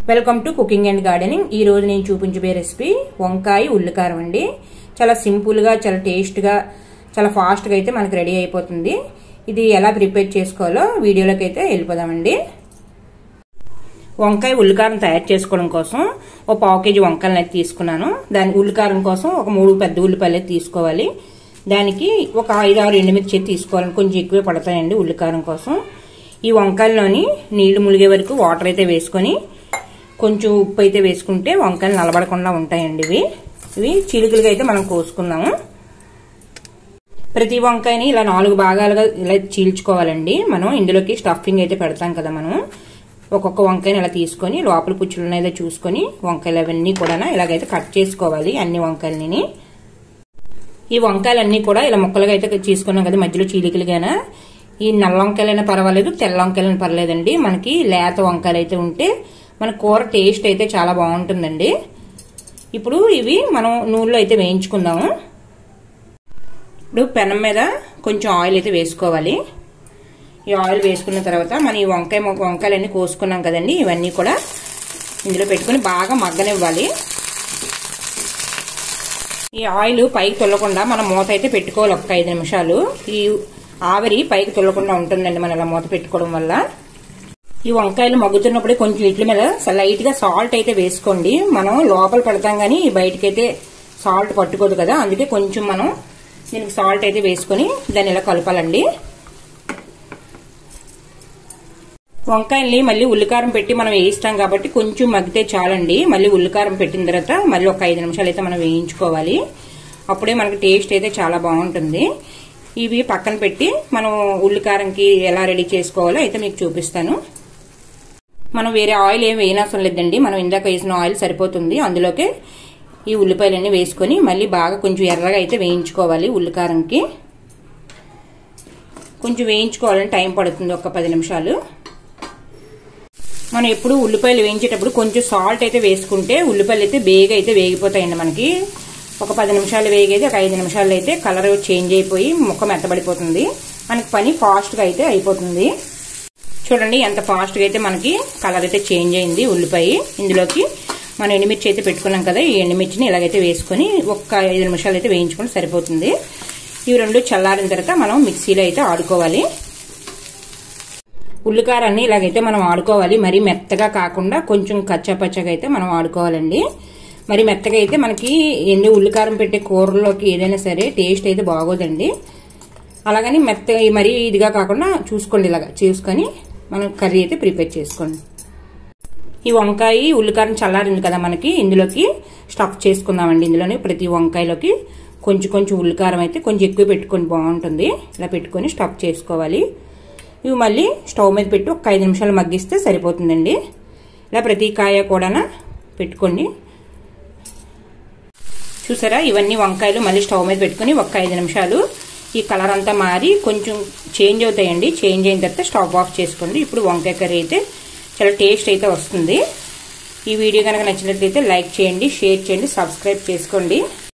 Welcome to cooking and gardening. ఈ రోజు నేను చూపించబోయే రెసిపీ వంకాయ ఉల్లికారం అండి। చాలా సింపుల్ గా, చాలా టేస్ట్ గా, చాలా ఫాస్ట్ గా అయితే మనకి రెడీ అయిపోతుంది। ఇది ఎలా ప్రిపేర్ చేసుకోవాలో వీడియోలోకి అయితే వెళ్ళిపోదామండి। వంకాయ ఉల్లికారం తయారు చేసుకోవడం కోసం ఒక పావు కేజీ వంకాయలను అయితే తీసుకున్నాను। దాని ఉల్లికారం కోసం ఒక 3 పెద్ద ఉల్లిపాయలు అయితే తీసుకోవాలి। దానికి ఒక 5-6 ఎండుమిర్చి తీసుకోవాలి, కొంచెం ఎక్కువే పడతాయండి ఉల్లికారం కోసం। ఈ వంకాయల్లోని నీళ్లు ములిగే వరకు వాటర్ అయితే వేసుకొని కొంచెం ఉప్పు అయితే వేసుకుంటే వంకాయలు నలబడకుండా ఉంటాయండి। ఇవి చిలుకలుగా అయితే మనం కోసుకుందాము। ప్రతి వంకాయని ఇలా 4 భాగాలుగా ఇలా చీల్చుకోవాలండి। మనం ఇందులోకి స్టఫింగ్ అయితే పెడతాం కదా, మనం ఒక్కొక్క వంకాయని ఇలా తీసుకొని లోపల పుచ్చులను అయితే చూసుకొని వంకాయలు అవన్నీ కూడా ఇలాగైతే కట్ చేసుకోవాలి, అన్ని వంకాయలని। ఈ వంకాయలన్నీ కూడా ఇలా ముక్కలుగా అయితే తీసుకున్నాం కదా, మధ్యలో చీలికలుగానా ఈ నల్ల వంకాయలైనా పర్వాలేదు, తెల్ల వంకాయలైనా పర్లేదండి। మనకి లేత వంకాయలు అయితే ఉంటే మన కూర టేస్ట్ అయితే చాలా బాగుంటుందండి। ఇప్పుడు ఇవి మనం నూనెలో అయితే వేయించుకుందాము। ఇప్పుడు పెనం మీద కొంచెం ఆయిల్ అయితే వేసుకోవాలి। ఈ ఆయిల్ వేసుకున్న తర్వాత మనం ఈ వంకాయలన్నీ కోసుకున్నాం కదండి, ఇవన్నీ కూడా ఇందులో పెట్టుకుని బాగా మగ్గనివ్వాలి। ఈ ఆయిల్ పైకి తొల్లకుండా మనం మూత అయితే పెట్టుకోవాలి ఒక 5 నిమిషాలు। ఈ ఆవిరి పైకి తొల్లకుండా ఉంటుందండి మనం ఇలా మూత పెట్టుకోవడం వల్ల। ఈ వంకాయలు మగ్గుతున్నప్పుడే కొంచెం వీటి మీద లైట్ గా సాల్ట్ అయితే వేసుకోండి। మనం లోపల పెడతాం గానీ బయటకైతే సాల్ట్ పట్టుకోదు కదా, అందుకే కొంచెం మనం దీనికి సాల్ట్ అయితే వేసుకొని దాన్ని ఇలా కలపాలండి। వంకాయల్ని మళ్ళీ ఉల్లికారం పెట్టి మనం వేయిస్తాం కాబట్టి కొంచెం మగ్గితే చాలండి। మళ్ళీ ఉల్లికారం పెట్టిన తర్వాత మళ్ళీ ఒక 5 నిమిషాలు అయితే మనం వేయించుకోవాలి, అప్పుడే మనకి టేస్ట్ అయితే చాలా బాగుంటుంది। ఇవి పక్కన పెట్టి మనం ఉల్లికారంకి ఎలా రెడీ చేసుకోవాలో అయితే మీకు చూపిస్తాను। మనం వేరే ఆయిల్ ఏం వేయనవసరం లేదండి, మనం ఇందాక వేసిన ఆయిల్ సరిపోతుంది। అందులోకి ఈ ఉల్లిపాయలన్నీ వేసుకొని మళ్ళీ బాగా కొంచెం ఎర్రగా అయితే వేయించుకోవాలి। ఉల్లికారంకి కొంచెం వేయించుకోవాలని టైం పడుతుంది, ఒక 10 నిమిషాలు। మనం ఎప్పుడు ఉల్లిపాయలు వేయించేటప్పుడు కొంచెం సాల్ట్ అయితే వేసుకుంటే ఉల్లిపాయలు అయితే బేగా అయితే వేగిపోతాయండి। మనకి ఒక 10 నిమిషాలు వేగైతే ఒక 5 నిమిషాలు అయితే కలర్ చేంజ్ అయిపోయి ముక్క మెత్తబడిపోతుంది, మనకి పని ఫాస్ట్ గా అయితే అయిపోతుంది। చూడండి ఎంత ఫాస్ట్ గా అయితే మనకి కలర్ అయితే చేంజ్ అయింది ఉల్లిపాయ। ఇందులోకి మనం ఎండుమిర్చి అయితే పెట్టుకున్నాం కదా, ఈ ఎండుమిర్చిని ఇలాగైతే వేసుకొని ఒక 5 నిమిషాలు అయితే వేయించుకుంటే సరిపోతుంది। ఇవి రెండు చల్లారిన తర్వాత మనం మిక్సీలో అయితే ఆడుకోవాలి। ఉల్లికారాన్ని ఇలాగైతే మనం ఆడుకోవాలి, మరీ మెత్తగా కాకుండా కొంచెం కచ్చాపచ్చగా అయితే మనం ఆడుకోవాలండి। మరి మెత్తగా అయితే మనకి ఎండు ఉల్లికారం పెట్టే కూరలోకి ఏదైనా సరే టేస్ట్ అయితే బాగోదండి। అలాగని మెత్త మరీ ఇదిగా కాకుండా చూసుకోండి, ఇలాగా చూసుకొని మనం కర్రీ అయితే ప్రిపేర్ చేసుకోండి। ఈ వంకాయ ఉల్లికారం చల్లారింది కదా మనకి, ఇందులోకి స్టఫ్ చేసుకుందామండి। ఇందులోనే ప్రతి వంకాయలోకి కొంచెం కొంచెం ఉల్లికారం అయితే కొంచెం ఎక్కువ పెట్టుకొని బాగుంటుంది, ఇలా పెట్టుకొని స్టఫ్ చేసుకోవాలి। ఇవి మళ్ళీ స్టవ్ మీద పెట్టి ఒక 5 నిమిషాలు మగ్గిస్తే సరిపోతుందండి। ఇలా ప్రతి కాయ కూడా పెట్టుకోండి। చూసారా, ఇవన్నీ వంకాయలు మళ్ళీ స్టవ్ మీద పెట్టుకుని ఒక 5 నిమిషాలు ఈ కలర్ అంతా మారి కొంచెం చేంజ్ అవుతాయండి। చేంజ్ అయిన తర్వాత స్టవ్ ఆఫ్ చేసుకోండి। ఇప్పుడు వంకాయ కర్రీ అయితే చాలా టేస్ట్ అయితే వస్తుంది। ఈ వీడియో కనుక నచ్చినట్లయితే లైక్ చేయండి, షేర్ చేయండి, సబ్స్క్రైబ్ చేసుకోండి।